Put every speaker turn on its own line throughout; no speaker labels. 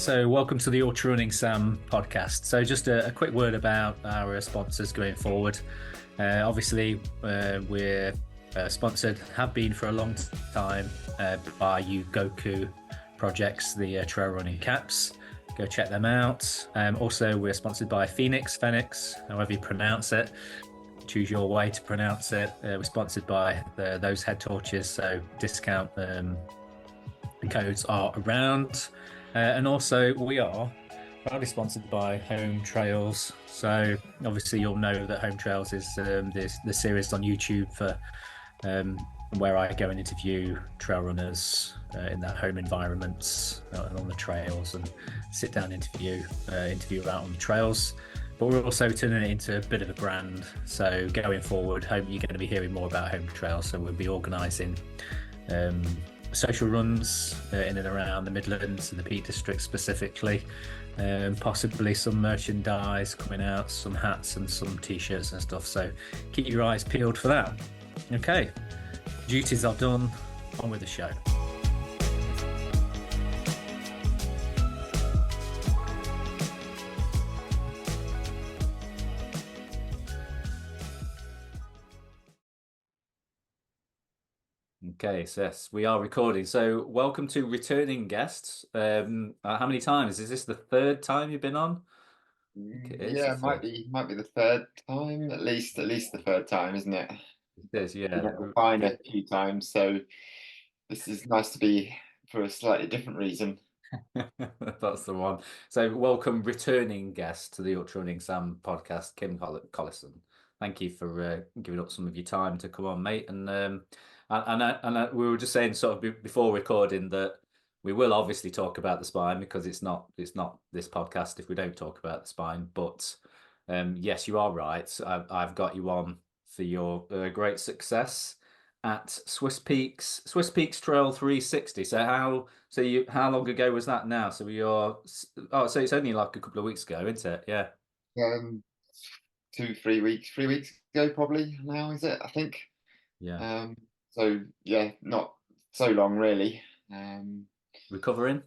So welcome to the Ultra Running Sam podcast. So just a quick word about our sponsors going forward. Obviously, we're sponsored, have been for a long time by Goku Projects, the trail running caps. Go check them out. Also, we're sponsored by Phoenix, however you pronounce it. Choose your way to pronounce it. We're sponsored by those head torches, so discount codes are around. And also we are proudly sponsored by Home Trails. So obviously you'll know that Home Trails is the series on YouTube for where I go and interview trail runners in their home environments and on the trails, and sit down interview out on the trails. But we're also turning it into a bit of a brand. So going forward, you're going to be hearing more about Home Trails. So we'll be organising social runs in and around the Midlands and the Peak District specifically, possibly some merchandise coming out, some hats and some t-shirts and stuff, so keep your eyes peeled for that. Okay, duties are done, on with the show. Okay, so yes, we are recording. So welcome to returning guests. How many times? Is this the third time you've been on?
Yeah, it might be the third time, at least the third time, isn't it?
It is, yeah.
Fine a few times, so this is nice to be for a slightly different reason.
That's the one. So welcome returning guest to the Ultra Running Sam podcast, Kim Collison. Thank you for giving up some of your time to come on, mate. And we were just saying sort of before recording that we will obviously talk about the spine, because it's not this podcast if we don't talk about the spine. But yes, you are right. I've got you on for your great success at Swiss Peaks Trail 360. So how long ago was that now? So so it's only like a couple of weeks ago, isn't it? Yeah.
Um, 3 weeks ago, probably now, is it? I think.
Yeah.
So yeah, not so long really.
Recovering?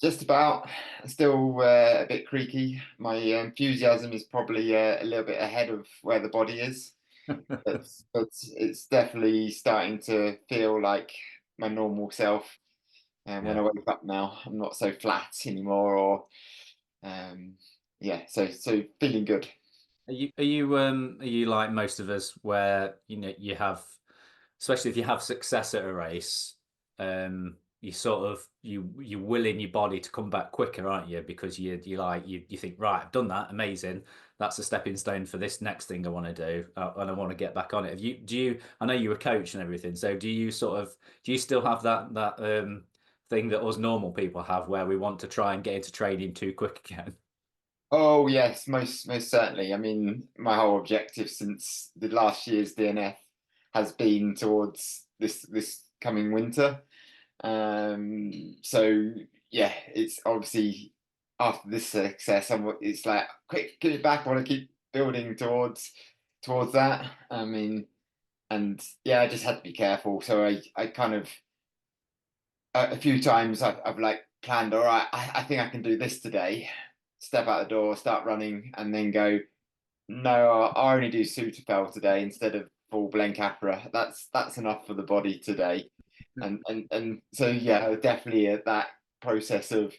Just about. Still a bit creaky. My enthusiasm is probably a little bit ahead of where the body is. But it's definitely starting to feel like my normal self. And when
Yeah.
I wake up now, I'm not so flat anymore, or yeah, so feeling good.
Are you like most of us, where you have, especially if you have success at a race, you sort of you willing your body to come back quicker, aren't you? Because you think, right, I've done that, amazing. That's a stepping stone for this next thing I want to do, and I want to get back on it. I know you're a coach and everything, so do you still have that thing that us normal people have, where we want to try and get into training too quick again?
Oh yes, most certainly. I mean, my whole objective since the last year's DNF has been towards this coming winter. So yeah, it's obviously after this success, it's like quick, get it back. I want to keep building towards that. I mean, and yeah, I just had to be careful. So I kind of a few times I've like planned. All right, I think I can do this today. Step out the door, start running, and then go. No, I only do Sutafel today instead of full Blencathra. That's enough for the body today. And so yeah, definitely at that process of,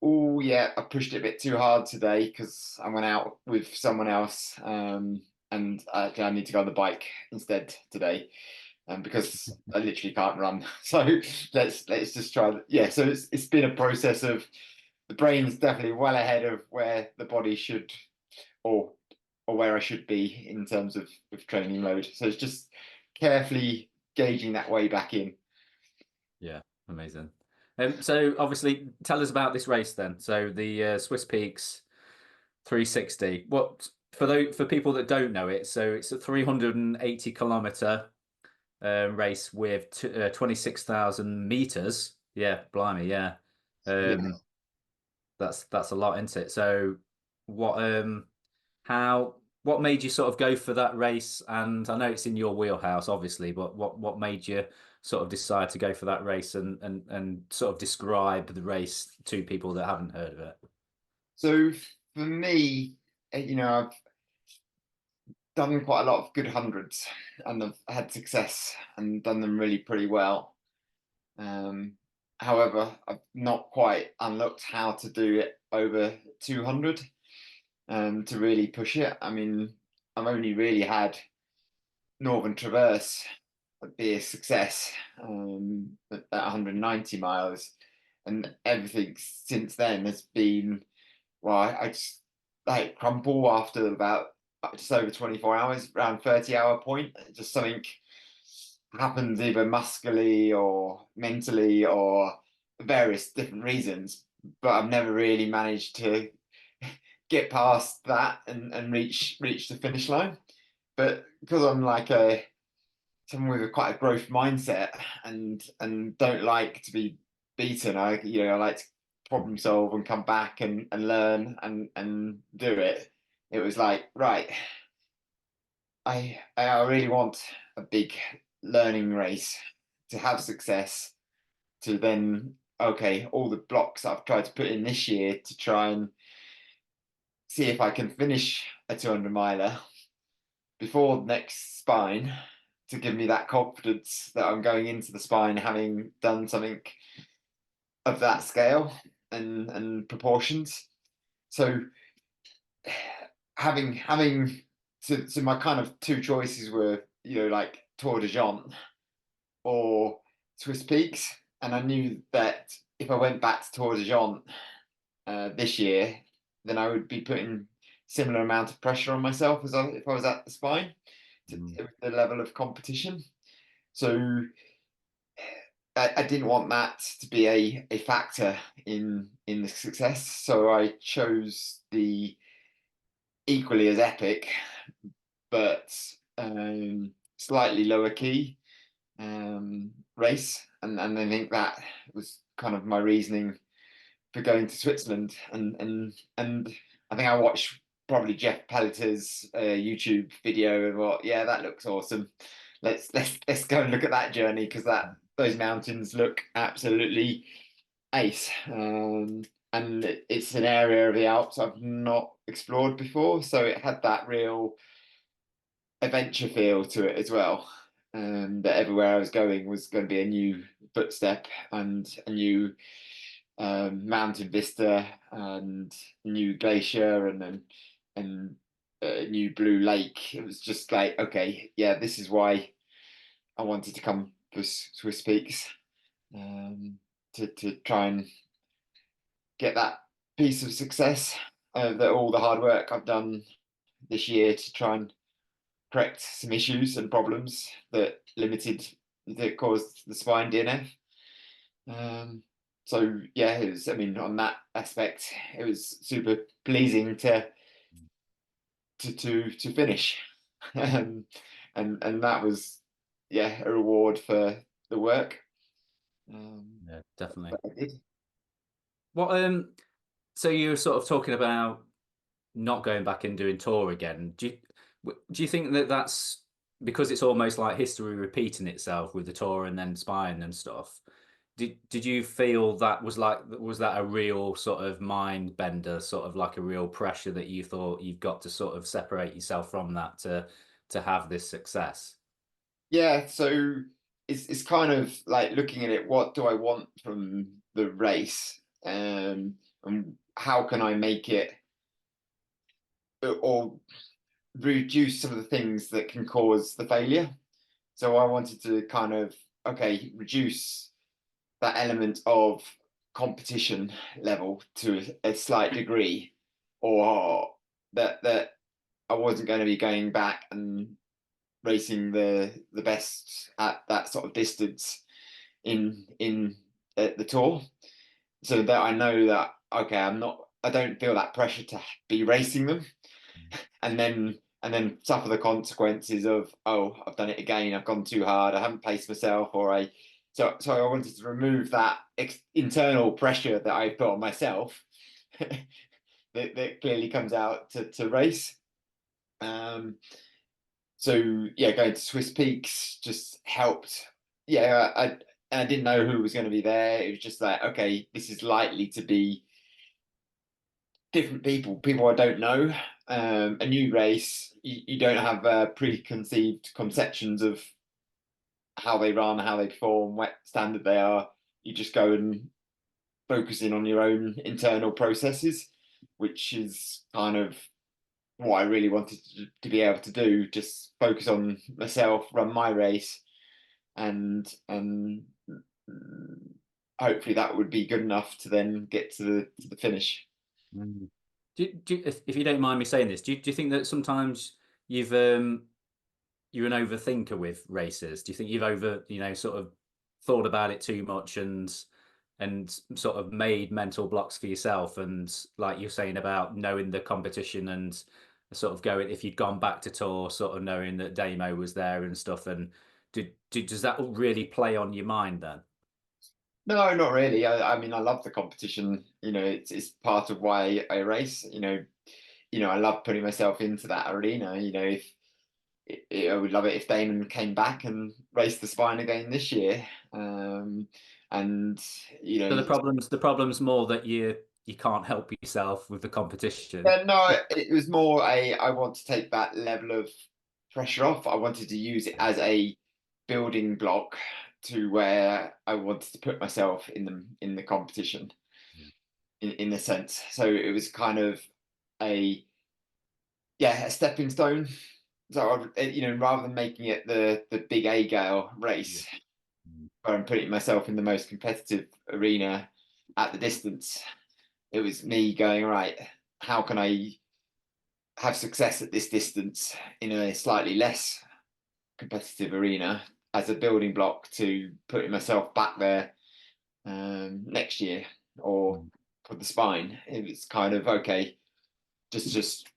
oh yeah, I pushed it a bit too hard today because I went out with someone else, and I need to go on the bike instead today, because I literally can't run. So let's just try. Yeah, so it's been a process of the brain's definitely well ahead of where the body should, or where I should be in terms of training load. So it's just carefully gauging that way back in.
Yeah, amazing. So obviously, tell us about this race then. So the Swiss Peaks 360. What for people that don't know it? So it's a 380-kilometer race with 26,000 meters. Yeah, blimey, yeah.
Yeah.
That's a lot, isn't it? So what how what made you sort of go for that race? And I know it's in your wheelhouse, obviously, but what made you sort of decide to go for that race and sort of describe the race to people that haven't heard of it?
So for me, I've done quite a lot of good hundreds, and I've had success and done them really pretty well. Um, However, I've not quite unlocked how to do it over 200, to really push it. I mean, I've only really had Northern Traverse be a success, at 190 miles, and everything since then has been, well, I just like crumple after about just over 24 hours, around 30-hour point. Just something happens either muscularly or mentally or various different reasons, but I've never really managed to get past that and reach the finish line. But because I'm like a someone with quite a growth mindset and don't like to be beaten, I like to problem solve and come back and learn and do it. It was like, right, I really want a big learning race to have success, to then, okay, all the blocks I've tried to put in this year to try and see if I can finish a 200 miler before next spine, to give me that confidence that I'm going into the spine having done something of that scale and proportions. So having so my kind of two choices were, like Tour de Jean or Swiss Peaks, and I knew that if I went back to Tour de Jean this year, then I would be putting similar amount of pressure on myself as if I was at the spine, to the level of competition. So I didn't want that to be a factor in the success. So I chose the equally as epic, but slightly lower key race, and I think that was kind of my reasoning for going to Switzerland. And I think I watched probably Jeff Pelleter's YouTube video and what, yeah, that looks awesome. Let's go and look at that journey, because that those mountains look absolutely ace. And it's an area of the Alps I've not explored before, so it had that real adventure feel to it as well. And that everywhere I was going was going to be a new footstep and a new mountain vista and new glacier and a new blue lake. It was just like, okay, yeah, this is why I wanted to come for Swiss Peaks, to try and get that piece of success, that all the hard work I've done this year to try and correct some issues and problems that caused the spine DNF. So yeah, it was. I mean, on that aspect, it was super pleasing to finish, and that was, yeah, a reward for the work.
Yeah, definitely.
That I did.
What so you were sort of talking about not going back and doing tour again. Do you think that that's because it's almost like history repeating itself with the tour and then spine and stuff? Did you feel that was that a real sort of mind bender, sort of like a real pressure that you thought you've got to sort of separate yourself from that to have this success?
Yeah, so it's kind of like looking at it. What do I want from the race, and how can I make it, or reduce some of the things that can cause the failure? So I wanted to kind of, okay, reduce that element of competition level to a slight degree, or that I wasn't going to be going back and racing the best at that sort of distance in the tour, so that I know that, okay, I don't feel that pressure to be racing them, and then suffer the consequences of, oh, I've done it again, I've gone too hard, I haven't paced myself, or so I wanted to remove that internal pressure that I put on myself, that clearly comes out to race. Um, so yeah, going to Swiss Peaks just helped yeah, I didn't know who was going to be there. It was just like, okay, this is likely to be different people I don't know. A new race, you don't have preconceived conceptions of how they run, how they perform, what standard they are. You just go and focusing on your own internal processes, which is kind of what I really wanted to be able to do. Just focus on myself, run my race, and hopefully that would be good enough to then get to the finish.
Mm. If you don't mind me saying this, do you think that sometimes you've you're an overthinker with races? Do you think you've sort of thought about it too much and sort of made mental blocks for yourself? And like you're saying about knowing the competition and sort of going, if you'd gone back to tour, sort of knowing that Damo was there and stuff, and does that really play on your mind then?
No, not really. I mean, I love the competition. It's part of why I race. I love putting myself into that arena. If I would love it if Damon came back and raced the spine again this year. And
So the problem's more that you can't help yourself with the competition.
yeah, no, it was more I want to take that level of pressure off. I wanted to use it as a building block to where I wanted to put myself in the competition in a sense. So it was kind of a a stepping stone. So rather than making it the big A gale race, where I'm putting myself in the most competitive arena at the distance, it was me going, right, how can I have success at this distance in a slightly less competitive arena as a building block to putting myself back there next year or for the spine. It was kind of okay, just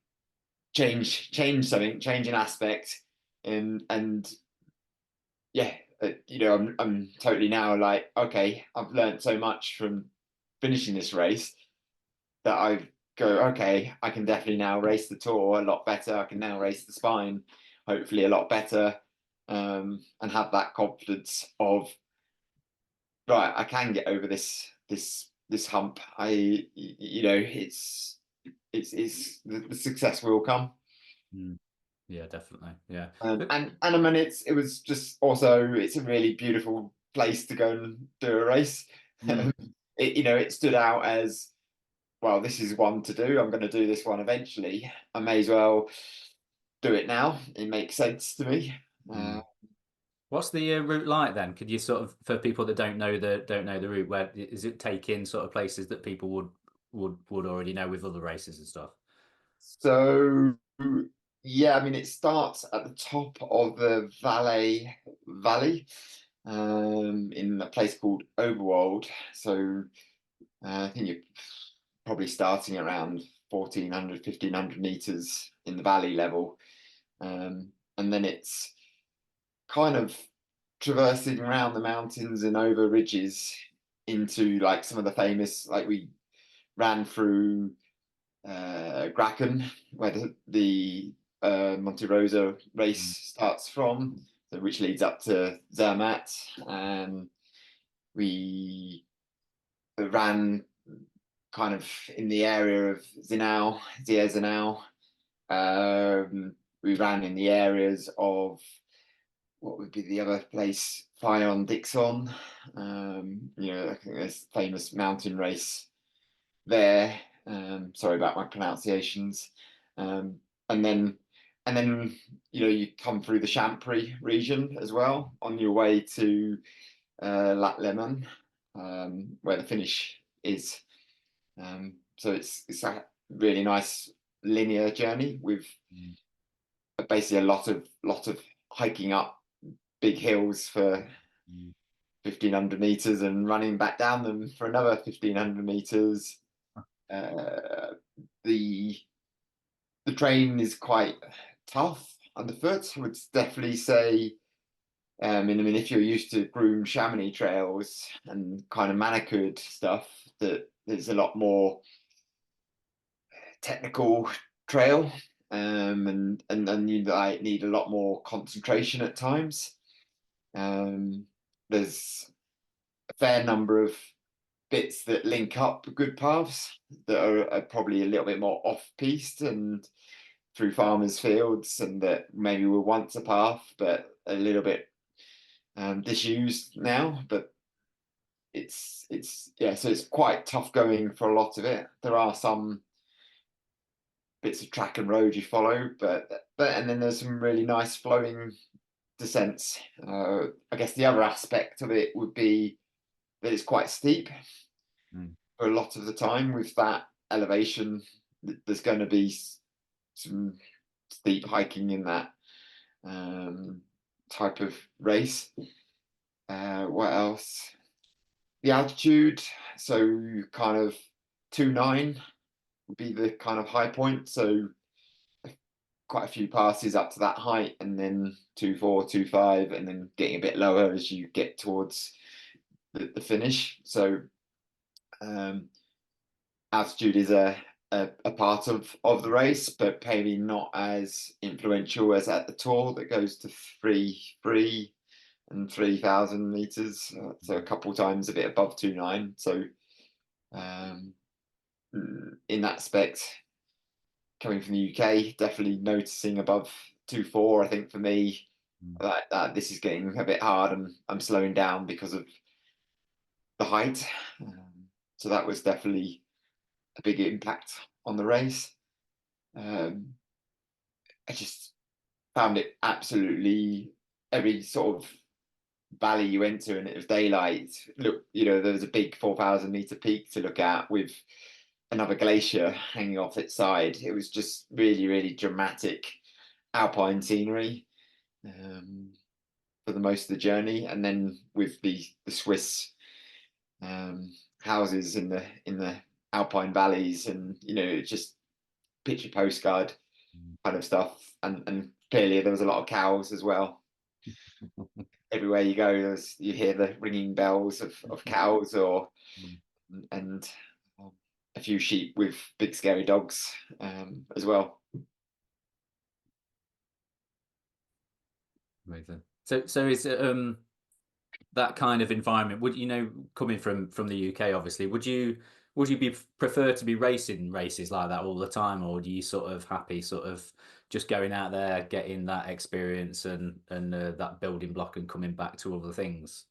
change something, change an aspect, and yeah, I'm totally now like, okay, I've learned so much from finishing this race that I go, okay, I can definitely now race the tour a lot better. I can now race the spine, hopefully a lot better, and have that confidence of, right, I can get over this hump. It's the success will come.
Mm. Yeah, definitely. Yeah.
And I mean, it was just also it's a really beautiful place to go and do a race.
Mm.
It stood out as, well, this is one to do. I'm going to do this one eventually. I may as well do it now. It makes sense to me.
Mm. What's the route like then? Could you sort of, for people that don't know the route, where is it take in sort of places that people would already know with other races and stuff?
So yeah, I mean, it starts at the top of the Valley, in a place called Overwold. So I think you're probably starting around 1400, 1500 meters in the valley level. And then it's kind of traversing around the mountains and over ridges into like some of the famous, like we ran through Gracken, where the Monte Rosa race starts from, so which leads up to Zermatt. And we ran kind of in the area of Zinau. We ran in the areas of what would be the other place, Fion Dixon. I think there's a famous mountain race there. Sorry about my pronunciations. Um, and then you come through the Champri region as well on your way to Lac Leman, where the finish is. So it's a really nice linear journey with basically a lot of hiking up big hills for 1500 meters and running back down them for another 1500 meters. Uh, the the train is quite tough underfoot. I would definitely say. I mean, if you're used to groomed Chamonix trails and kind of manicured stuff, that there's a lot more technical trail, and you like need a lot more concentration at times. Um, there's a fair number of bits that link up good paths that are probably a little bit more off-piste and through farmers' fields, and that maybe were once a path but a little bit disused now. But it's yeah, so it's quite tough going for a lot of it. There are some bits of track and road you follow, but and then there's some really nice flowing descents. I guess the other aspect of it would be that it's quite steep for a lot of the time. With that elevation, there's going to be some steep hiking in that type of race. What else? The altitude, so kind of 2.9 would be the kind of high point. So quite a few passes up to that height, and then 2.4, 2.5, and then getting a bit lower as you get towards the finish. So altitude is a part of the race, but maybe not as influential as at the Tour that goes to 3 and 3,000 meters, so a couple times a bit above 2.9. So in that aspect, coming from the UK, definitely noticing above 2.4. I think for me, that this is getting a bit hard, and I'm slowing down because of the height. So that was definitely a big impact on the race. I just found it absolutely, every sort of valley you went to and it was daylight. Look, there was a big 4,000 meter peak to look at with another glacier hanging off its side. It was just really, really dramatic alpine scenery for the most of the journey. And then with the Swiss houses in the alpine valleys, and just picture postcard kind of stuff. And clearly there was a lot of cows as well. Everywhere you go, you hear the ringing bells of cows, and a few sheep with big scary dogs as well.
Amazing. So is it that kind of environment? Would coming from the UK, obviously, would you prefer to be racing races like that all the time, or do you sort of happy just going out there, getting that experience and that building block and coming back to other things?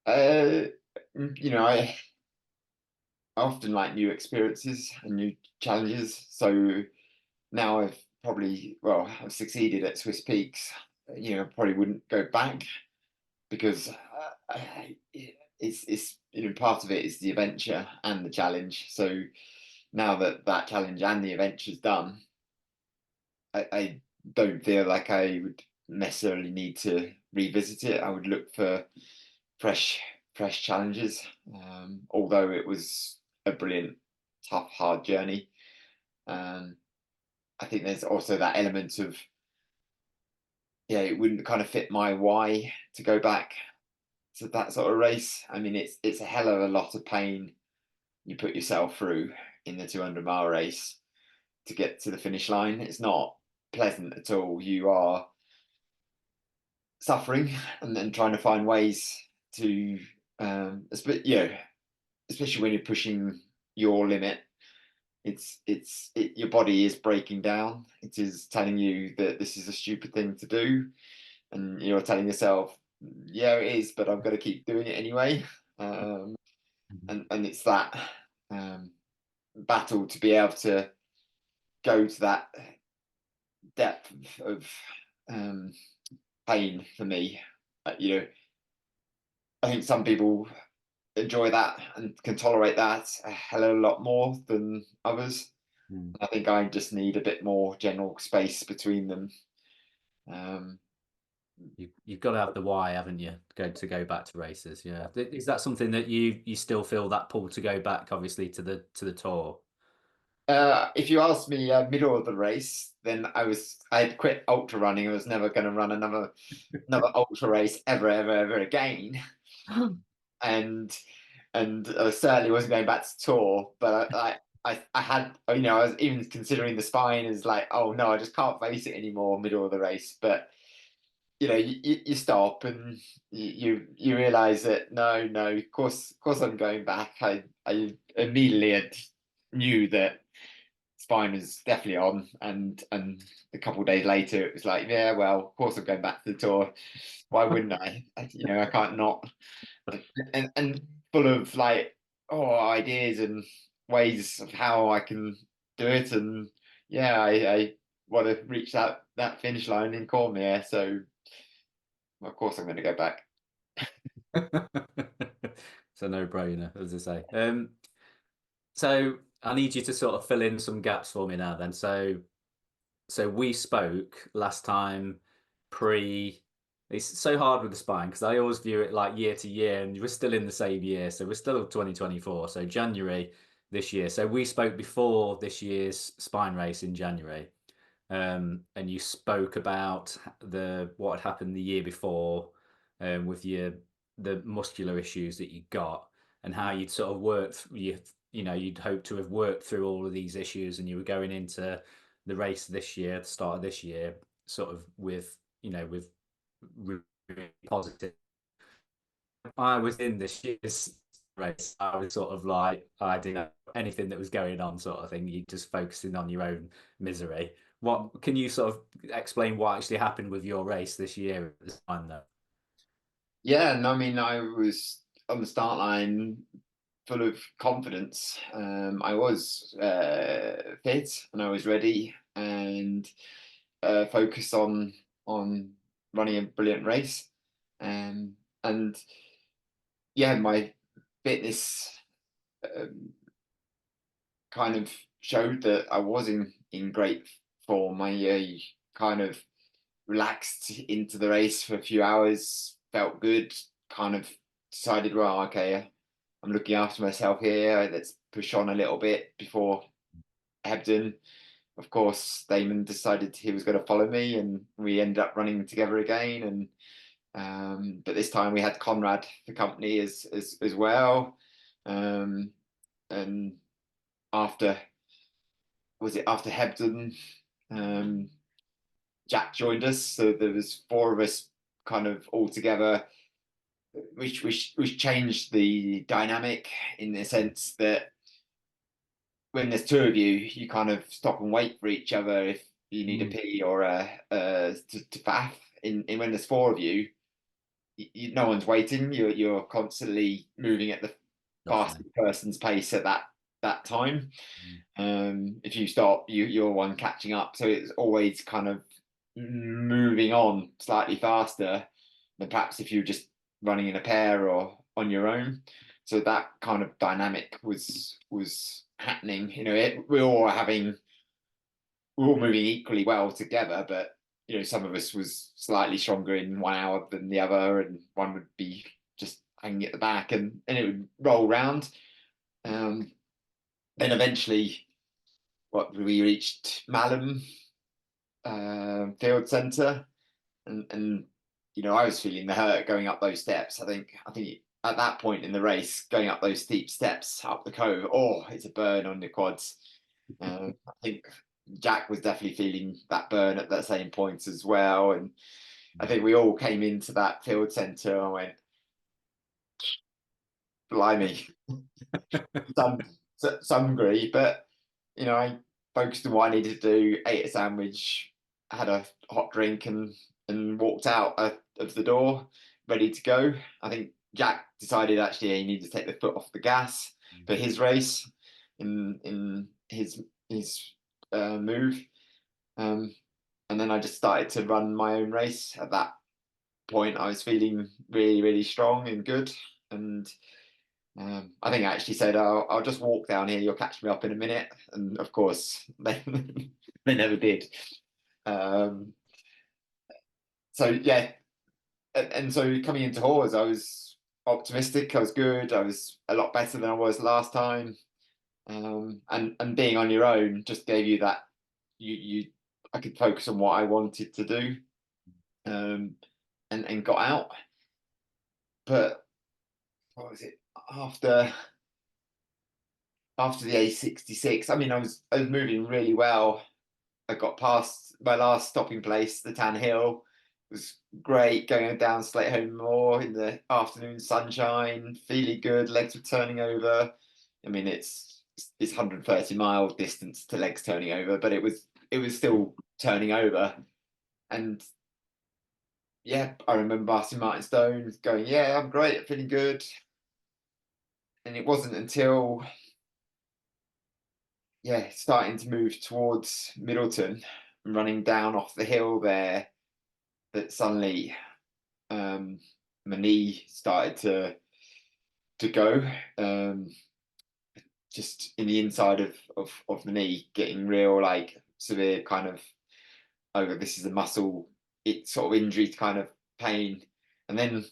I often like new experiences and new challenges. So now I've succeeded at Swiss Peaks. Probably wouldn't go back, because it's part of it is the adventure and the challenge. So now that challenge and the adventure's done, I don't feel like I would necessarily need to revisit it. I would look for fresh challenges. Although it was a brilliant, tough, hard journey. I think there's also that element of, it wouldn't kind of fit my why to go back to that sort of race. I mean, it's a hell of a lot of pain you put yourself through in the 200-mile race to get to the finish line. It's not pleasant at all. You are suffering and then trying to find ways to, especially when you're pushing your limit. Your body is breaking down. It is telling you that this is a stupid thing to do, and you're telling yourself, yeah, it is, but I've got to keep doing it anyway. And it's that battle to be able to go to that depth of pain for me. I think some people enjoy that and can tolerate that a hell of a lot more than others. I think I just need a bit more general space between them.
You've got to have the why, haven't you? To go back to races. Yeah. Is that something that you still feel that pull to go back, obviously, to the Tour?
If you asked me middle of the race, then I had quit ultra running. I was never going to run another ultra race ever again. and I certainly wasn't going back to Tour. But I had, I was even considering the spine as like, oh no, I just can't face it anymore middle of the race. But you stop and you realize that no, of course I'm going back. I immediately knew that spine was definitely on, and a couple of days later it was like, yeah, well, of course I'm going back to the tour. Why wouldn't I can't not. And full of like ideas and ways of how I can do it, and yeah, I want to reach that finish line in Cormier, so of course I'm going to go back.
It's a no-brainer, as I say. So I need you to sort of fill in some gaps for me now then. So we spoke last time pre. It's so hard with the spine because I always view it like year to year, and we're still in the same year. So we're still 2024. So January this year. So we spoke before this year's spine race in January. And you spoke about what had happened the year before, with the muscular issues that you got, and how you'd sort of worked. You'd hoped to have worked through all of these issues, and you were going into the race this year, the start of this year, sort of with really positive. I was in this year's race. I was sort of like, I didn't know anything that was going on, sort of thing. You just focusing on your own misery. What can you sort of explain what actually happened with your race this year at this time, though?
Yeah, and I mean, I was on the start line full of confidence. I was fit and I was ready and focused on running a brilliant race. And yeah, my fitness um, kind of showed that I was in great form. I kind of relaxed into the race for a few hours, felt good, kind of decided, well, okay, I'm looking after myself here. Let's push on a little bit before Hebden. Of course, Damon decided he was going to follow me, and we ended up running together again. But this time we had Conrad for company as well. And after after Hebden, um, Jack joined us, so there was four of us kind of all together, which changed the dynamic in the sense that when there's two of you, you kind of stop and wait for each other if you need a pee or to faff. In when there's four of you, no one's waiting. You're constantly moving at the fastest person's pace at that time. If you stop, you're one catching up. So it's always kind of moving on slightly faster than perhaps if you're just running in a pair or on your own. So that kind of dynamic was happening. We're all moving equally well together, but some of us was slightly stronger in 1 hour than the other, and one would be just hanging at the back, and it would roll round. Then eventually, we reached Malham Field Centre, and I was feeling the hurt going up those steps. I think at that point in the race, going up those steep steps up the cove, it's a burn on the quads. I think Jack was definitely feeling that burn at that same point as well, and I think we all came into that field centre and went, blimey, some hungry, but I focused on what I needed to do, ate a sandwich, had a hot drink, and walked out of the door, ready to go. I think Jack decided actually he needed to take the foot off the gas for his race in his move. And then I just started to run my own race. At that point, I was feeling really, really strong and good. And I think I actually said, I'll just walk down here. You'll catch me up in a minute. And of course, they never did. So yeah, and so coming into Hawes, I was optimistic. I was good. I was a lot better than I was last time. And being on your own just gave you that I could focus on what I wanted to do, and got out. But what was it after the A66? I mean, I was moving really well. I got past my last stopping place, the Tan Hill, was great, going down Slateholme Moor in the afternoon sunshine, feeling good, legs were turning over. I mean, it's 130-mile distance to legs turning over, but it was still turning over. And yeah, I remember asking Martin Stone, going, yeah, I'm great, I'm feeling good. And it wasn't until, yeah, starting to move towards Middleton and running down off the hill there, that suddenly my knee started to go, just in the inside of the knee, getting real, like, severe kind of, oh, this is a muscle, it sort of injury kind of pain. And then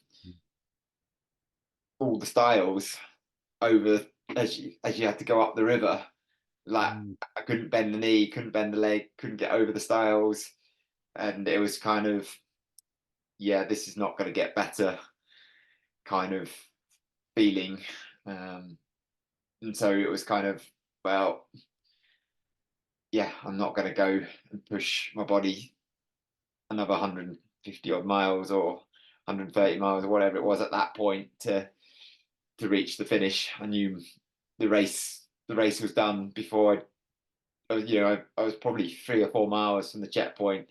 all the styles over, as you had to go up the river, like, I couldn't bend the knee, couldn't bend the leg, couldn't get over the styles. And it was kind of, yeah, this is not going to get better kind of feeling. And so it was kind of, well, yeah, I'm not going to go and push my body another 150 odd miles or 130 miles or whatever it was at that point to reach the finish. I knew the race was done before I was probably 3 or 4 miles from the checkpoint,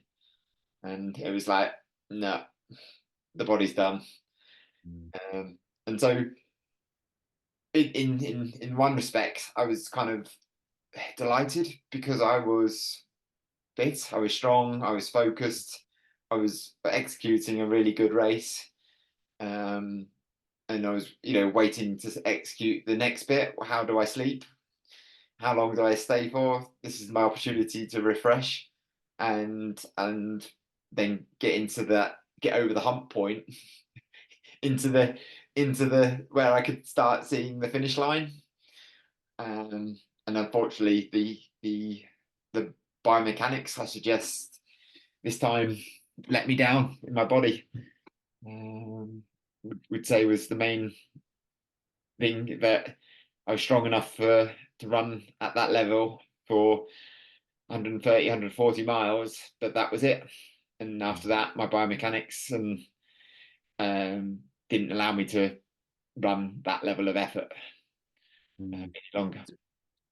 and it was like, no, the body's done. And so in one respect, I was kind of delighted, because I was fit, I was strong, I was focused, I was executing a really good race, and I was, waiting to execute the next bit. How do I sleep? How long do I stay for? This is my opportunity to refresh, and then get over the hump point, into the where I could start seeing the finish line. And unfortunately, the biomechanics, I suggest, this time let me down in my body. Would say was the main thing, that I was strong enough to run at that level for 130, 140 miles, but that was it. And after that, my biomechanics didn't allow me to run that level of effort any longer.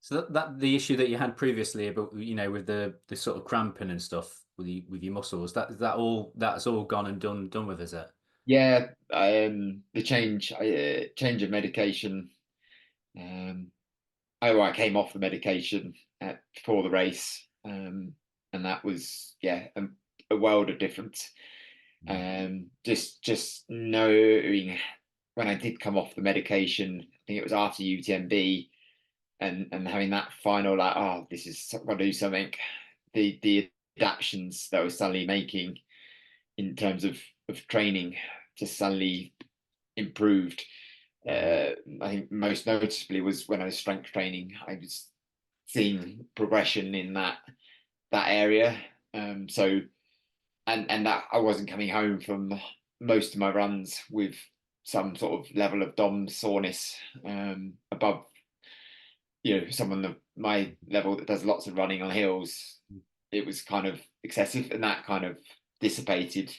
So that the issue that you had previously about, with the sort of cramping and stuff with your muscles, that's all gone and done with, is it?
Yeah, the change of medication. I came off the medication before the race, and that was, yeah, a world of difference. Just knowing, when I did come off the medication, I think it was after UTMB, and having that final, like, oh, this is, I've got to do something. The adaptations that I was suddenly making in terms of training just suddenly improved. I think most noticeably was when I was strength training. I was seeing progression in that area. So and that I wasn't coming home from most of my runs with some sort of level of DOM soreness, above, someone of my level that does lots of running on hills. It was kind of excessive, and that kind of dissipated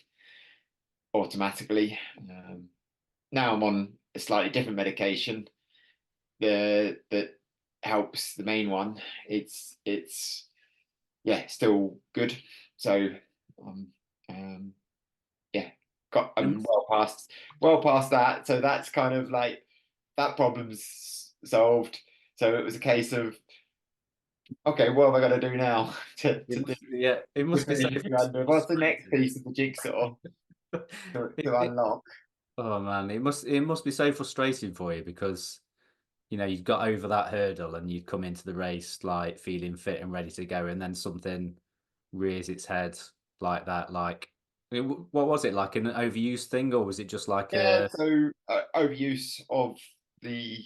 automatically. Now I'm on a slightly different medication that helps the main one. It's yeah, still good. So yeah, I'm well past that. So that's kind of like, that problem's solved. So it was a case of, okay, what have I got to do now to
Yeah, it must be so.
What's the next piece of the jigsaw to unlock?
Oh man, it must be so frustrating for you, because you've got over that hurdle and you come into the race like feeling fit and ready to go, and then something rears its head like that. Like, what was it, like an overuse thing, or was it just like
Yeah, so overuse of the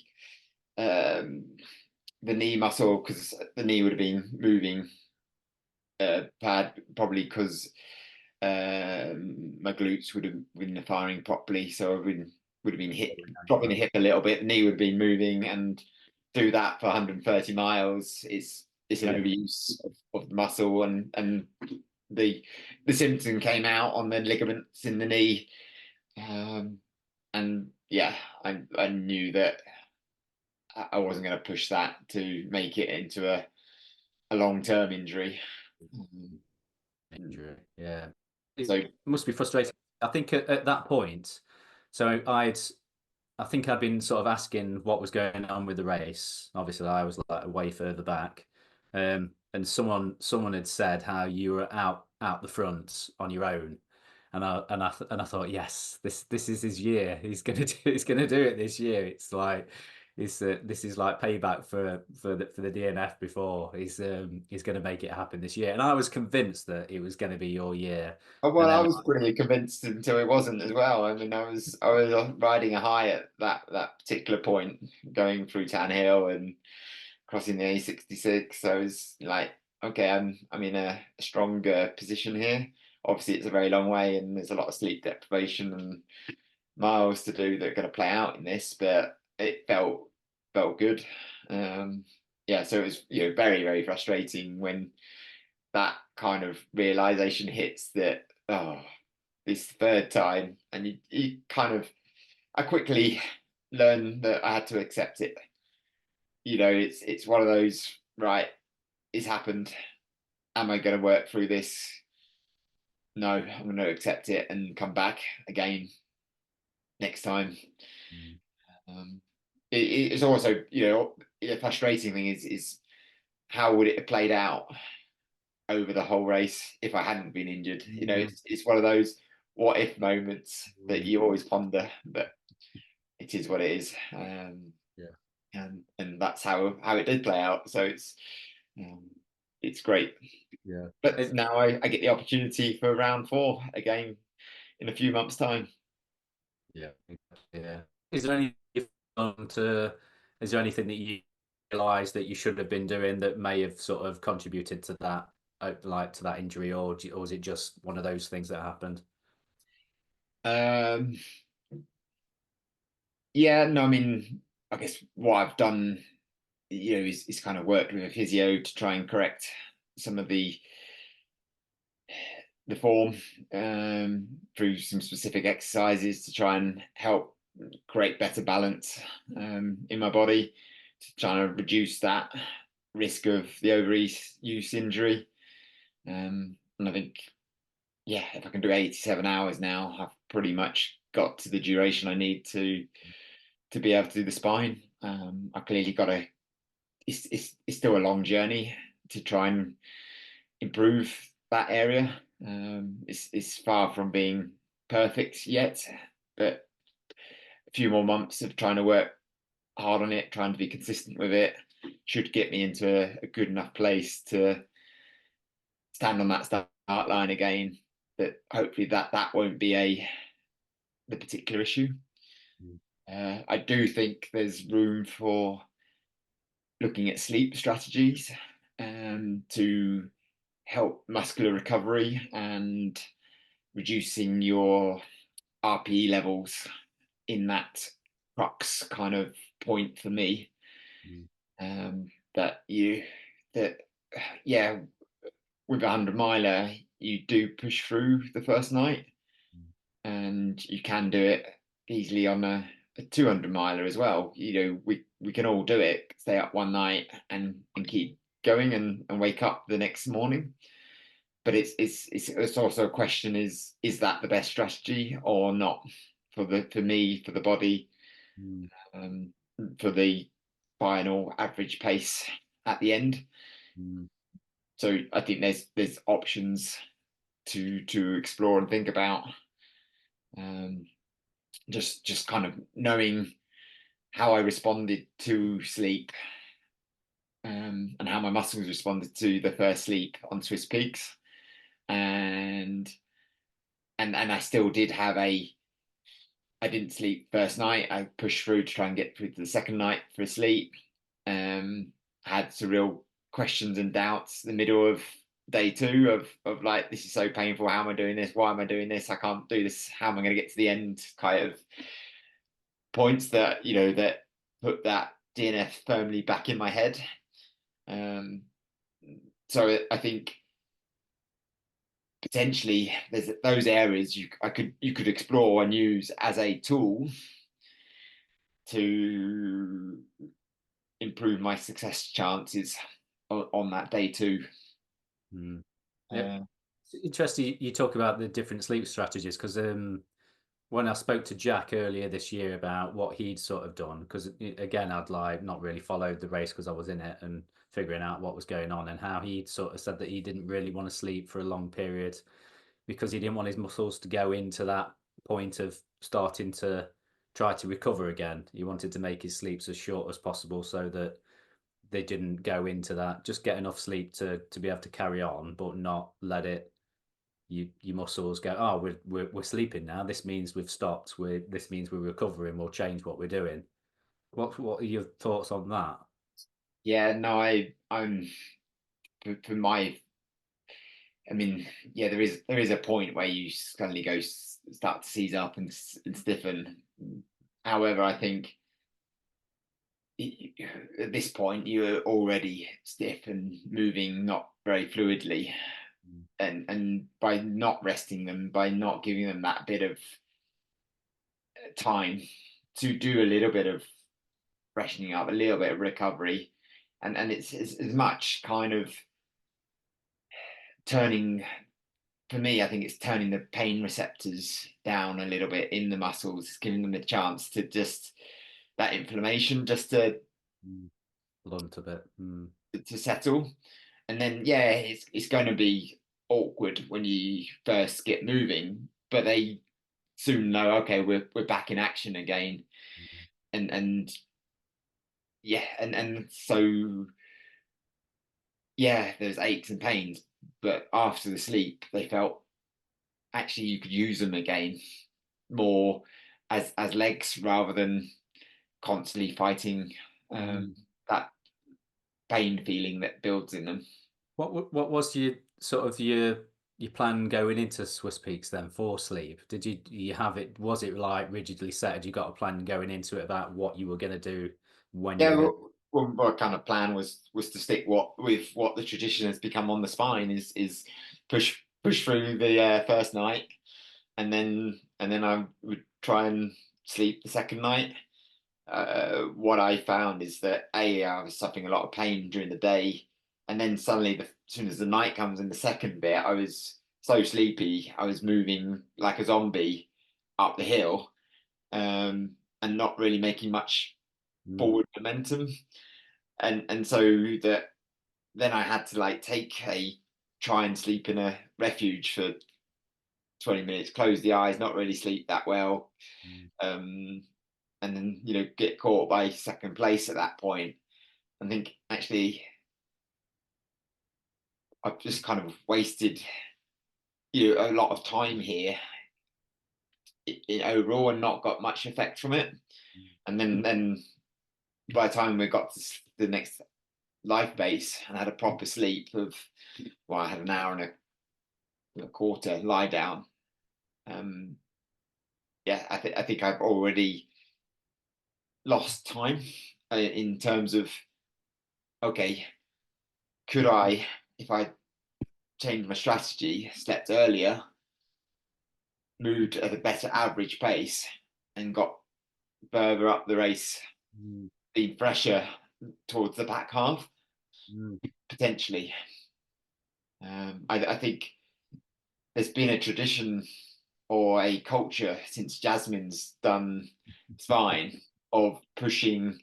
knee muscle, because the knee would have been moving probably because my glutes would have been firing properly, so I would have been dropping the hip a little bit. The knee would have been moving, and do that for 130 miles. It's an overuse of the muscle, and the symptom came out on the ligaments in the knee, and yeah, I knew that I wasn't going to push that to make it into a long-term injury.
Injury, yeah.
So
It must be frustrating. I think at that point, so I think I'd been sort of asking what was going on with the race. Obviously, I was like way further back, and someone had said how you were out the front on your own, and I thought, yes, this is his year. He's gonna do it this year. It's like this is like payback for the DNF before. He's going to make it happen this year, and I was convinced that it was going to be your year.
well,
And
I
then
was pretty convinced until it wasn't as well. I mean, I was riding a high at that particular point, going through Town Hill and crossing the A66. So I was like, okay, I'm in a stronger position here. Obviously, it's a very long way, and there's a lot of sleep deprivation and miles to do that are going to play out in this. But it felt good. Yeah, so it was very, very frustrating when that kind of realization hits that, oh, this third time, and you kind of, I quickly learned that I had to accept it. It's one of those, right, it's happened. Am I going to work through this? No, I'm going to accept it and come back again next time. It's also, the frustrating thing is how would it have played out over the whole race if I hadn't been injured? It's one of those what if moments that you always ponder, but it is what it is. And that's how it did play out. So it's great.
yeah,
But now I get the opportunity for round 4 again in a few months' time.
yeah, yeah. Is there any is there anything that you realise that you should have been doing that may have sort of contributed to that, like to that injury, or was it just one of those things that happened?
Yeah, no, I mean, I guess what I've done, is kind of worked with a physio to try and correct some of the form through some specific exercises to try and help create better balance in my body, to try and reduce that risk of the overuse injury. And I think, yeah, if I can do 87 hours now, I've pretty much got to the duration I need to be able to do the spine. I clearly got to. It's still a long journey to try and improve that area. It's far from being perfect yet, but a few more months of trying to work hard on it, trying to be consistent with it, should get me into a good enough place to stand on that start line again. That hopefully that won't be the particular issue. I do think there's room for looking at sleep strategies to help muscular recovery and reducing your RPE levels in that crux kind of point for me. That yeah, with a 100-miler, you do push through the first night, and you can do it easily on a 200-miler as well. We can all do it, stay up one night and keep going and wake up the next morning. But it's also a question, is that the best strategy or not for me, for the body, for the final average pace at the end. So I think there's options to explore and think about. Just kind of knowing how I responded to sleep, and how my muscles responded to the first sleep on Swiss Peaks, and I still did have I didn't sleep first night. I pushed through to try and get through to the second night for a sleep. Had some real questions and doubts the middle of day 2 of like, this is so painful. How am I doing this? Why am I doing this? I can't do this. How am I going to get to the end? Kind of points that that put that DNF firmly back in my head. So I think potentially there's those areas you could explore and use as a tool to improve my success chances on that day too.
Yeah. It's interesting you talk about the different sleep strategies, because when I spoke to Jack earlier this year about what he'd sort of done, because again, I'd like not really followed the race because I was in it and figuring out what was going on, and how he'd sort of said that he didn't really want to sleep for a long period because he didn't want his muscles to go into that point of starting to try to recover again. He wanted to make his sleeps as short as possible so that they didn't go into that. Just get enough sleep to be able to carry on, but not let it your muscles go, oh, we're sleeping now. This means we've stopped. This means we're recovering. We'll change what we're doing. What are your thoughts on that?
Yeah, no, I'm for my. I mean, yeah, there is a point where you suddenly start to seize up and stiffen. However, I think at this point you're already stiff and moving not very fluidly, and by not resting them, by not giving them that bit of time to do a little bit of freshening up, a little bit of recovery, and it's as much kind of turning. For me, I think it's turning the pain receptors down a little bit in the muscles, giving them a chance to just that inflammation just to
blunt a bit
to settle. And then yeah, it's going to be awkward when you first get moving, but they soon know, okay, we're back in action again. And yeah, and so yeah, there's aches and pains, but after the sleep they felt actually you could use them again more as legs rather than constantly fighting that pain feeling that builds in them.
What was your sort of your plan going into Swiss Peaks then for sleep? Did you have it? Was it like rigidly set? Had you got a plan going into it about what you were going to do when you
Yeah,
were
well, my kind of plan was to stick with what the tradition has become on the spine is push through the first night, and then I would try and sleep the second night. What I found is that I was suffering a lot of pain during the day, and then suddenly, as soon as the night comes in the second bit, I was so sleepy. I was moving like a zombie up the hill, and not really making much forward momentum, and so that then I had to like try and sleep in a refuge for 20 minutes, close the eyes, not really sleep that well. And then get caught by second place at that point. I think actually I've just kind of wasted a lot of time here in overall and not got much effect from it. And then by the time we got to the next life base and had a proper sleep of, well, I had an hour and a quarter lie down. Yeah, I think I've already lost time in terms of, okay, could I, if I changed my strategy, slept earlier, moved at a better average pace, and got further up the race, being fresher towards the back half, potentially. I think there's been a tradition or a culture since Jasmine's done spine of pushing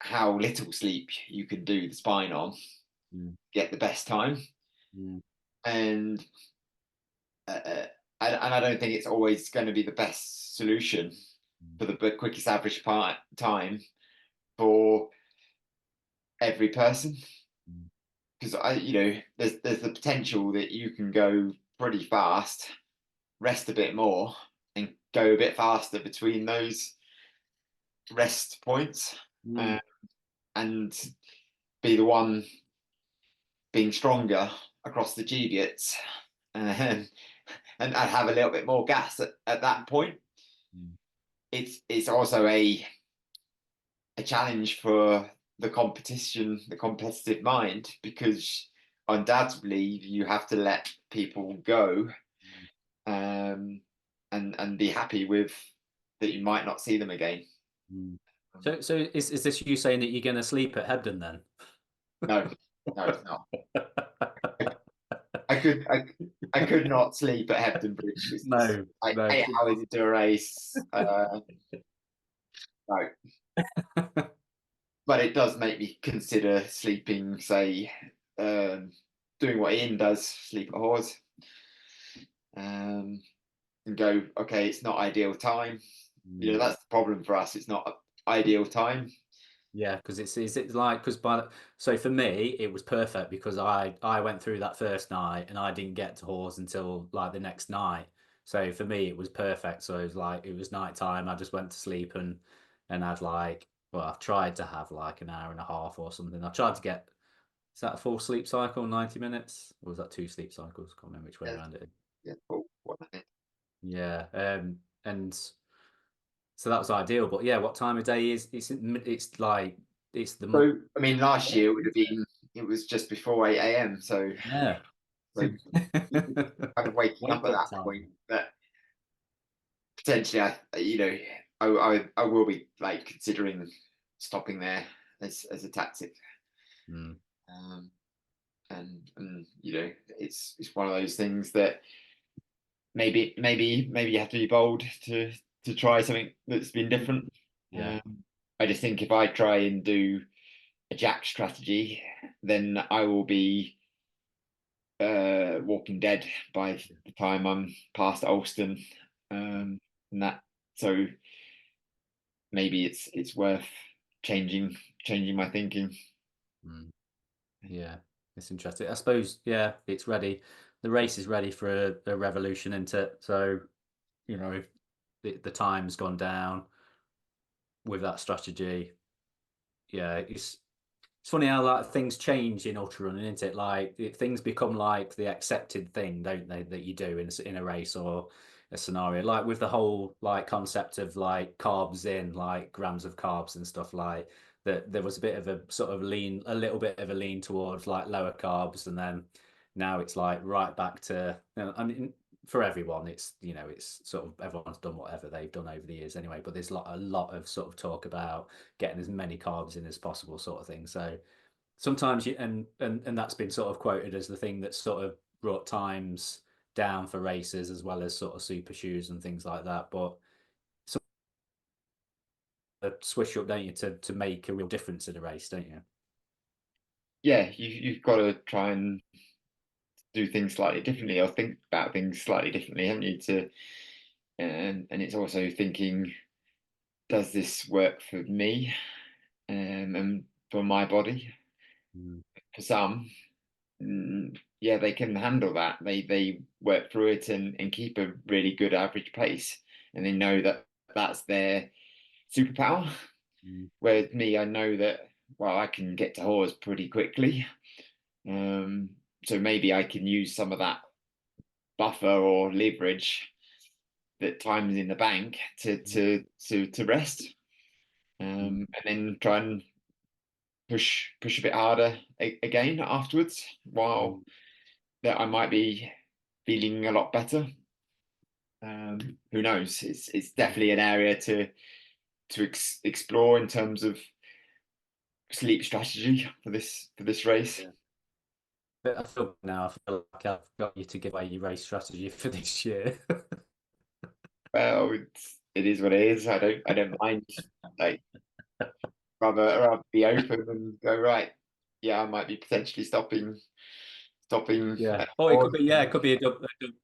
how little sleep you can do the spine on, get the best time. And I don't think it's always going to be the best solution for the quickest average time for every person, because there's the potential that you can go pretty fast, rest a bit more, and go a bit faster between those rest points, and be the one being stronger across the GBITs, and have a little bit more gas at that point. It's also a challenge for the competitive mind, because undoubtedly you have to let people go, and be happy with that you might not see them again.
So is this you saying that you're going to sleep at Hebden then?
No, no, it's not. I could not sleep at Hebden Bridge. It's
No,
like
no.
8 hours into a race. No, but it does make me consider sleeping, say, doing what Ian does, sleep at Hawes, and go, okay, it's not ideal time. You know, that's the problem for us. It's not ideal time.
Yeah, because it's like so for me it was perfect because I went through that first night and I didn't get to Hawes until like the next night. So for me it was perfect. So it was like it was night time. I just went to sleep and I'd like well I've tried to have like an hour and a half or something. I tried to get is that a full sleep cycle, 90 minutes? Or was that two sleep cycles? Can't remember which way
Yeah,
around it is.
yeah, cool.
Yeah. And so that was ideal. But yeah, what time of day is it's like it's the
So, I mean, last year it was just before 8 a.m. So,
yeah.
so kind of waking up
Wake
at
up
that
time.
point. But potentially, I will be like considering stopping there as a tactic.
Mm,
Um, and it's one of those things that maybe you have to be bold to try something that's been different.
yeah.
I just think if I try and do a jack strategy, then I will be Walking Dead by the time I'm past Alston, and that so maybe it's worth changing my thinking.
Mm, yeah. It's interesting. I suppose, yeah, it's ready. The race is ready for a revolution, isn't it? So, if the time's gone down with that strategy, yeah, it's funny how like things change in ultra running, isn't it? Like things become like the accepted thing, don't they, that you do in a race or a scenario. Like with the whole like concept of like carbs in, like grams of carbs and stuff like that. There was a bit of a sort of a little bit of a lean towards like lower carbs, and then now it's like right back to. I mean, for everyone, it's sort of everyone's done whatever they've done over the years anyway. But there's a lot of sort of talk about getting as many carbs in as possible, sort of thing. So sometimes and that's been sort of quoted as the thing that sort of brought times down for races as well as sort of super shoes and things like that. But sort of switch up, don't you, to make a real difference in a race, don't you?
Yeah, you've got to try and do things slightly differently or think about things slightly differently, haven't you? And it's also thinking, does this work for me, and for my body?
Mm.
For some, yeah, they can handle that. They work through it and keep a really good average pace, and they know that that's their superpower.
Mm.
Whereas me, I know that well, I can get to Hawes pretty quickly, so maybe I can use some of that buffer or leverage that time's in the bank to rest, and then try and push a bit harder again afterwards, while that I might be feeling a lot better. Who knows? It's definitely an area to explore in terms of sleep strategy for this race.
Yeah. But I feel now, I feel like I've got you to give away your race strategy for this year.
Well, it is what it is. I don't mind. Like rather be open and go right. Yeah, I might be potentially stopping.
Yeah. Oh, it could be. Yeah, it could be a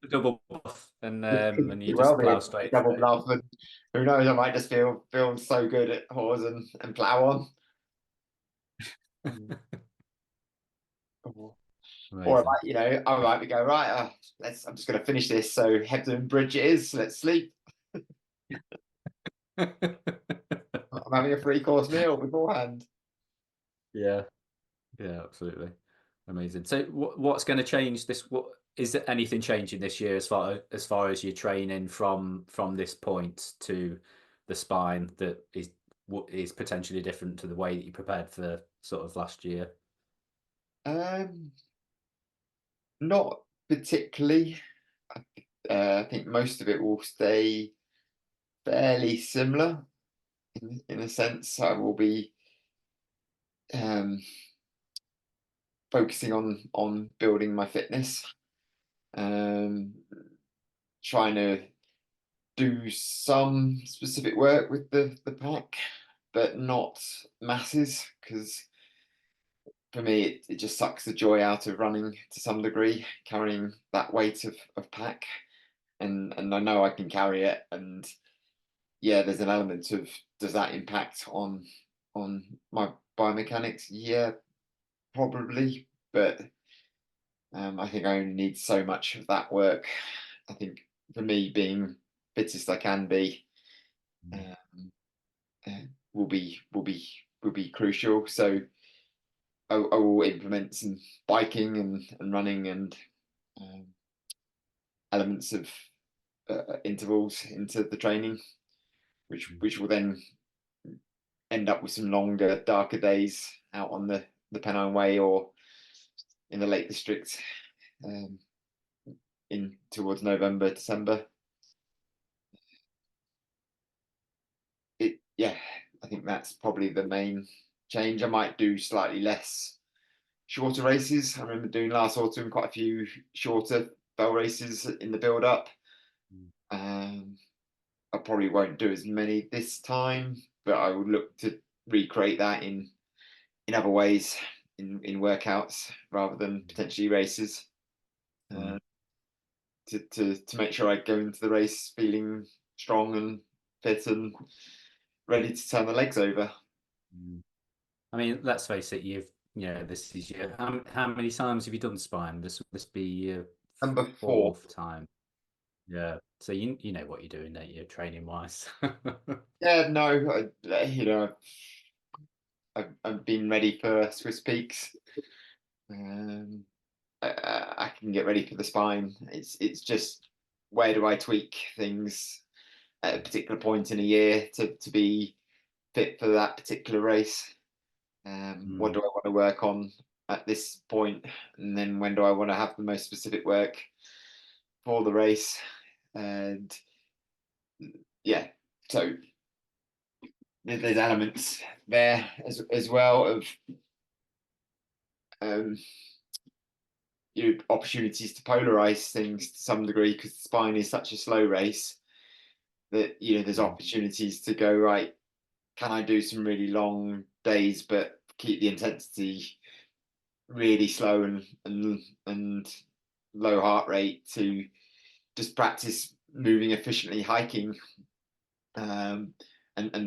double buff, and you
Could well
just
be
plow
a
straight
double
through.
bluff, and who knows? I might just feel so good at Hawes and plow on. Or I
Amazing.
might, I might be go right. I'm just going to finish this. So Hebden Bridge it is. Let's sleep. I'm having a 3-course meal beforehand.
Yeah. Yeah, absolutely. Amazing. So what's going to change this? What is there anything changing this year as far as your training from this point to the spine that is potentially different to the way that you prepared for sort of last year?
Um, Not particularly. I think most of it will stay fairly similar in a sense. I will be um, focusing on building my fitness, um, trying to do some specific work with the pack, but not masses, because for me it just sucks the joy out of running to some degree, carrying that weight of pack. And I know I can carry it, and yeah, there's an element of, does that impact on my biomechanics? Yeah, probably, but I think I only need so much of that work. I think for me, being fittest I can be, um, uh, will be crucial. So I will implement some biking and running and um, elements of intervals into the training, which will then end up with some longer, darker days out on the Pennine Way or in the Lake District, um, in towards November, December. Yeah, I think that's probably the main change. I might do slightly less shorter races. I remember doing last autumn quite a few shorter fell races in the build up. I probably won't do as many this time, but I would look to recreate that in other ways, in workouts rather than potentially races, to make sure I go into the race feeling strong and fit and ready to turn the legs over.
I mean, let's face it, this is your, how many times have you done spine? This be your
Number 4.
fourth time. Yeah. So you know what you're doing, don't you, training wise?
Yeah, no, I've been ready for Swiss Peaks. I can get ready for the spine. It's just, where do I tweak things at a particular point in a year to be fit for that particular race? What do I want to work on at this point? And then when do I want to have the most specific work for the race? And yeah, so there's elements there as well of um, opportunities to polarize things to some degree, because the spine is such a slow race that there's opportunities to go, right, can I do some really long days but keep the intensity really slow and low heart rate, to just practice moving efficiently, hiking, and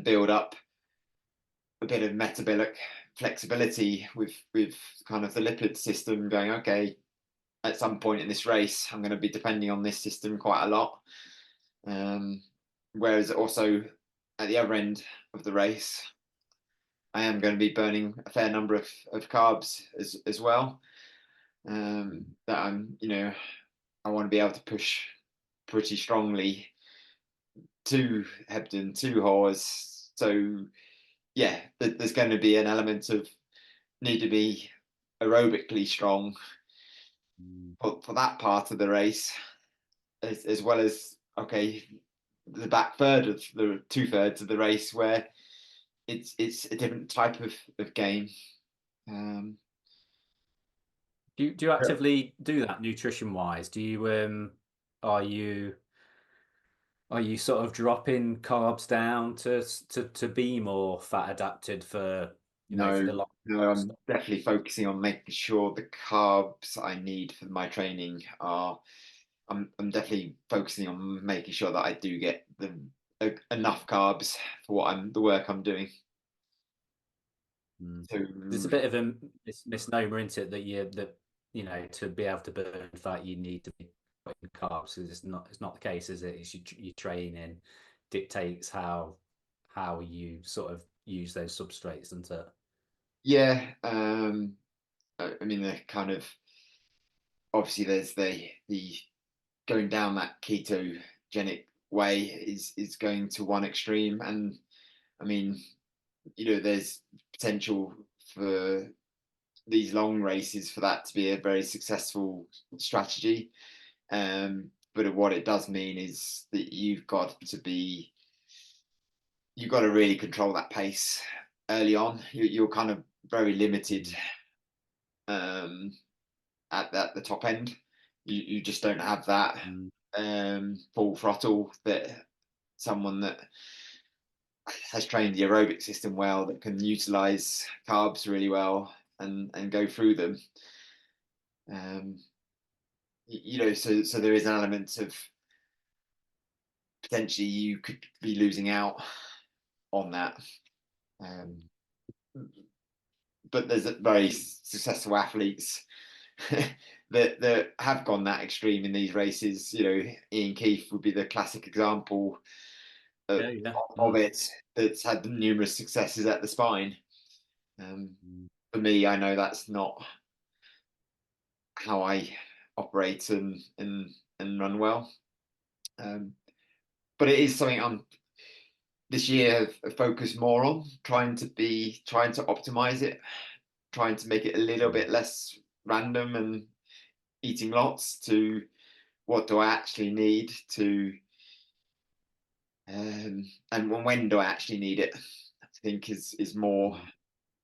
build up a bit of metabolic flexibility with kind of the lipid system, going, okay, at some point in this race I'm going to be depending on this system quite a lot, whereas also at the other end of the race I am going to be burning a fair number of carbs as well, that I want to be able to push pretty strongly to Hebden, to Hawes. So yeah, there's going to be an element of need to be aerobically strong for that part of the race, as well as, okay, the back third of the 2/3 of the race, where it's a different type of game.
Do you actively do that nutrition wise? Do you are you sort of dropping carbs down to be more fat adapted for for the long?
No, I'm definitely focusing on making sure the carbs I need for my training are. I'm definitely focusing on making sure that I do get enough carbs for the work I'm doing. So
There's a bit of a misnomer, isn't it, that to be able to burn fat you need to be putting carbs. It's not the case, is it? It's your training dictates how you sort of use those substrates, isn't it?
yeah, I mean, the kind of, obviously there's the going down that ketogenic way is going to one extreme, and I mean, there's potential for these long races for that to be a very successful strategy. But what it does mean is that you've got to really control that pace early on. You're kind of very limited at the top end. You just don't have that full throttle that someone that has trained the aerobic system well, that can utilize carbs really well and go through them. So there is an element of potentially you could be losing out on that. But there's very successful athletes that have gone that extreme in these races. Ian Keith would be the classic example of it, that's had numerous successes at the spine. For me, I know that's not how I operate and run well. But it is something I'm this year have focused more on, trying to optimize it, trying to make it a little bit less random and eating lots, to what do I actually need to, and when do I actually need it, I think is more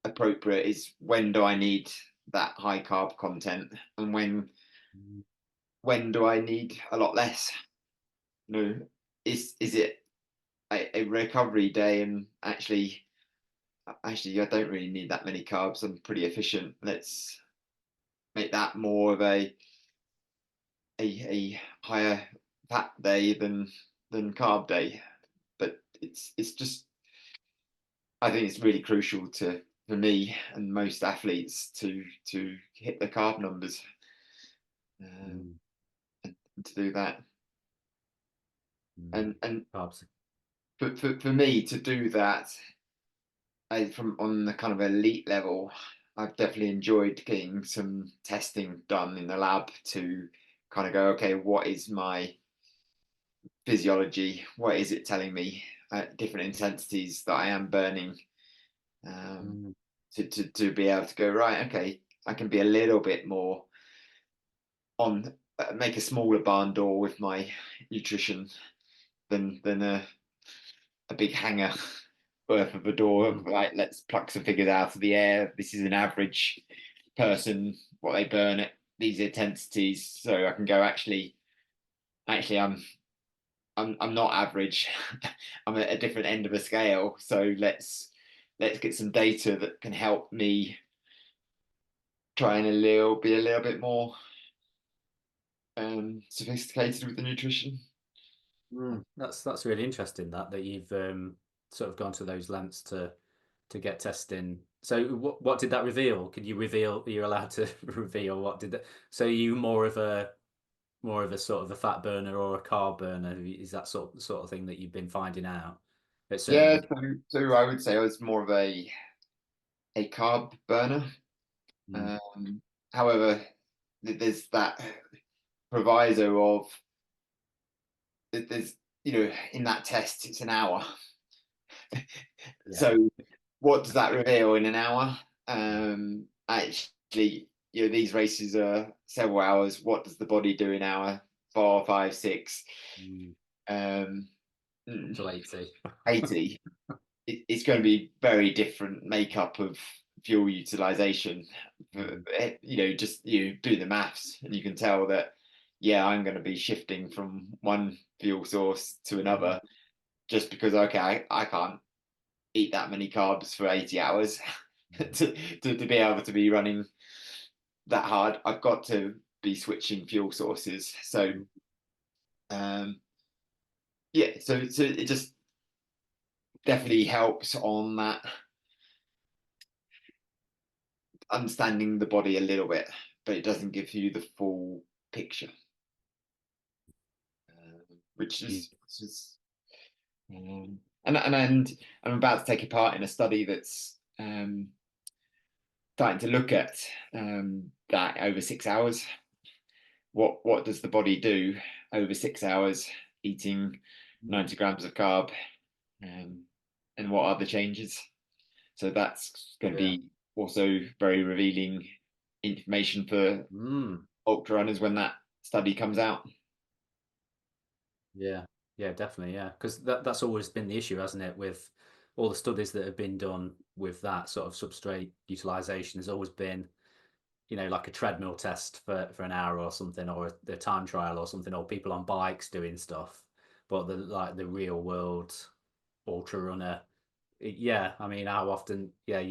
appropriate. Is when do I need that high carb content, and when do I need a lot less? Is it a recovery day, and actually I don't really need that many carbs, I'm pretty efficient, let's make that more of a higher fat day than carb day. But it's just, I think it's really crucial for me and most athletes to hit the carb numbers, and to do that. And
carbs.
For me to do that, from on the kind of elite level, I've definitely enjoyed getting some testing done in the lab to kind of go, okay, what is my physiology? What is it telling me at different intensities that I am burning? To be able to go, right, okay, I can be a little bit more on, make a smaller barn door with my nutrition than a big hanger worth of a door. Like, let's pluck some figures out of the air. This is an average person, what they burn at these intensities, so I can go, actually I'm not average. I'm at a different end of a scale, so let's get some data that can help me try and be a little bit more sophisticated with the nutrition.
That's really interesting that you've sort of gone to those lengths to get testing. So what did that reveal? Could you reveal? You're allowed to reveal what did that? So you more of a sort of a fat burner or a carb burner? Is that sort of thing that you've been finding out?
Yeah, so I would say I was more of a carb burner. However, there's that proviso of, there's, in that test it's an hour. So what does that reveal in an hour? Actually, these races are several hours. What does the body do in hour 4, 5, 6?
To
80. It's going to be very different makeup of fuel utilization. Just do the maths, and you can tell that, I'm going to be shifting from one fuel source to another, just because, okay, I can't eat that many carbs for 80 hours to be able to be running that hard. I've got to be switching fuel sources. So so it just definitely helps on that, understanding the body a little bit, but it doesn't give you the full picture, which is and I'm about to take a part in a study that's starting to look at that over 6 hours. What does the body do over 6 hours eating 90 grams of carb, and what are the changes? So that's going to be also very revealing information for ultra runners when that study comes out.
Yeah, yeah, definitely, yeah, because that's always been the issue, hasn't it, with all the studies that have been done with that sort of substrate utilization. Has always been, like a treadmill test for an hour or something, or the time trial or something, or people on bikes doing stuff. But the real world ultra runner, yeah, I mean, how often? Yeah,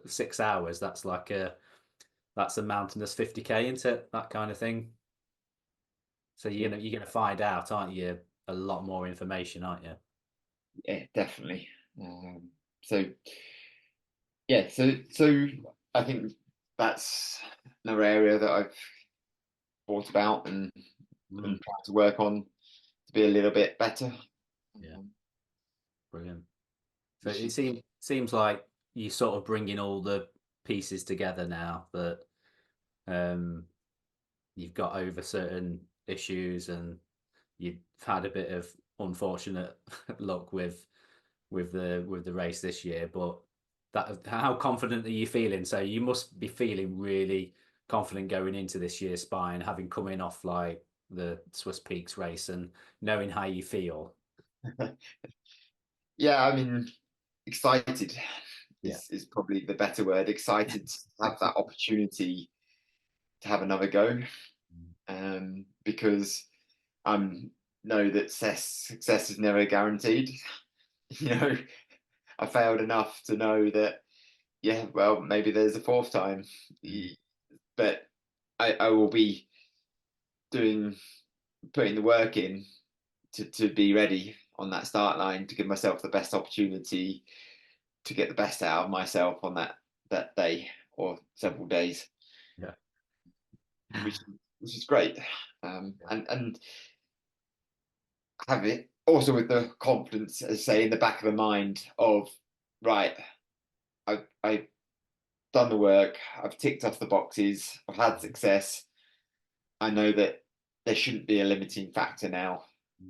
6 hours. That's a mountainous 50K, isn't it? That kind of thing. So you're gonna find out, aren't you? A lot more information, aren't you?
Yeah, definitely. So yeah, so I think that's another area that I've thought about and
Mm,
tried to work on to be a little bit better.
yeah,
Um,
brilliant. So
which
it
is
seems like you sort of bringing all the pieces together now that um, you've got over certain issues, and you've had a bit of unfortunate luck with the race this year. But how confident are you feeling? So you must be feeling really confident going into this year's Spine, having come in off like the Swiss Peaks race and knowing how you feel.
yeah, I mean, excited
Yeah.
is probably the better word. Excited to have that opportunity to have another go, because I know that success is never guaranteed. You know, I failed enough to know that, yeah, well, maybe there's a fourth time, but I will be putting the work in to be ready on that start line to give myself the best opportunity to get the best out of myself on that day or several days,
Yeah.
which is great, and have it also with the confidence, as say, in the back of the mind of, right, I've done the work, I've ticked off the boxes, I've had success. I know that there shouldn't be a limiting factor now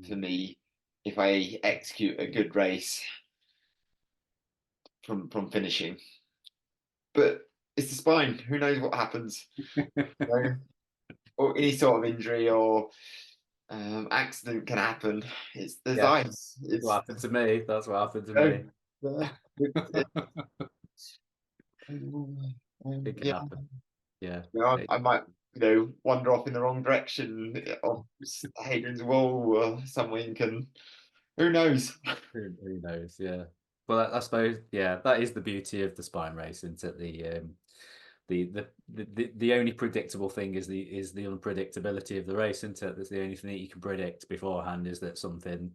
for me if I execute a good race from finishing. But it's the spine. Who knows what happens? Or any sort of injury or accident can happen. There's
Yeah.
ice.
What happened to me? That's what happened to
Oh,
me.
it,
It can
yeah.
happen. Yeah.
I might, wander off in the wrong direction of Hadrian's Wall or something, and who knows?
Who knows? Yeah. Well, I suppose, yeah, that is the beauty of the Spine race, isn't it? The only predictable thing is the unpredictability of the race, isn't it? That's the only thing that you can predict beforehand, is that something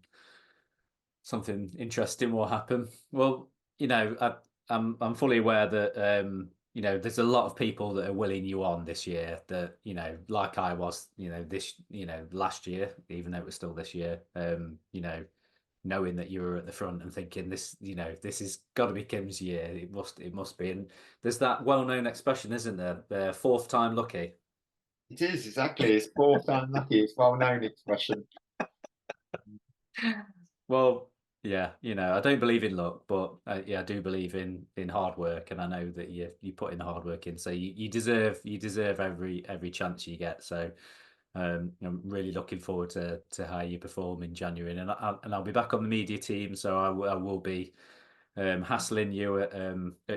interesting will happen. Well, I'm fully aware that there's a lot of people that are willing you on this year, that like I was, this last year, even though it was still this year, knowing that you were at the front and thinking, this has got to be Kim's year. It must be. And there's that well-known expression, isn't there? The fourth time lucky.
It is exactly. It's fourth time lucky. It's well-known expression.
Well, yeah, I don't believe in luck, but yeah, I do believe in hard work, and I know that you put in the hard work in, so you deserve every chance you get. So I'm really looking forward to how you perform in January, and I'll be back on the media team, so I will be hassling you at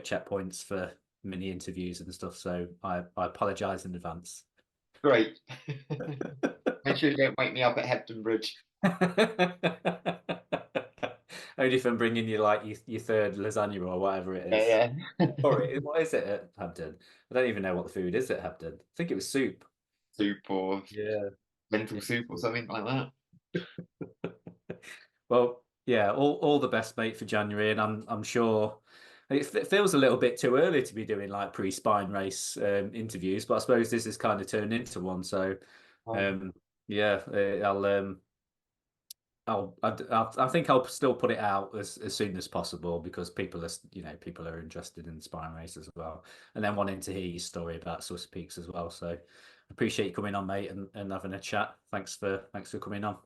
checkpoints for mini interviews and stuff. So I apologise in advance.
Great. Make sure you don't wake me up at Hebden Bridge.
Only if I'm bringing you like your third lasagna or whatever it is.
Yeah, yeah.
Or what is it at Hampton? I don't even know what the food is at Hampton. I think it was soup.
Soup or
Yeah.
lentil soup or something like that.
Well, yeah, all the best, mate, for January, and I'm sure it feels a little bit too early to be doing like pre-spine race interviews, but I suppose this has kind of turned into one. So, um, yeah, I think I'll still put it out as soon as possible, because people are interested in the spine race as well, and then wanting to hear your story about Swiss Peaks as well. So, appreciate you coming on, mate, and having a chat. Thanks for coming on.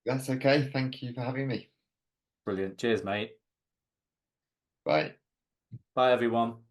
That's okay. Thank you for having me.
Brilliant. Cheers, mate.
Bye.
Bye, everyone.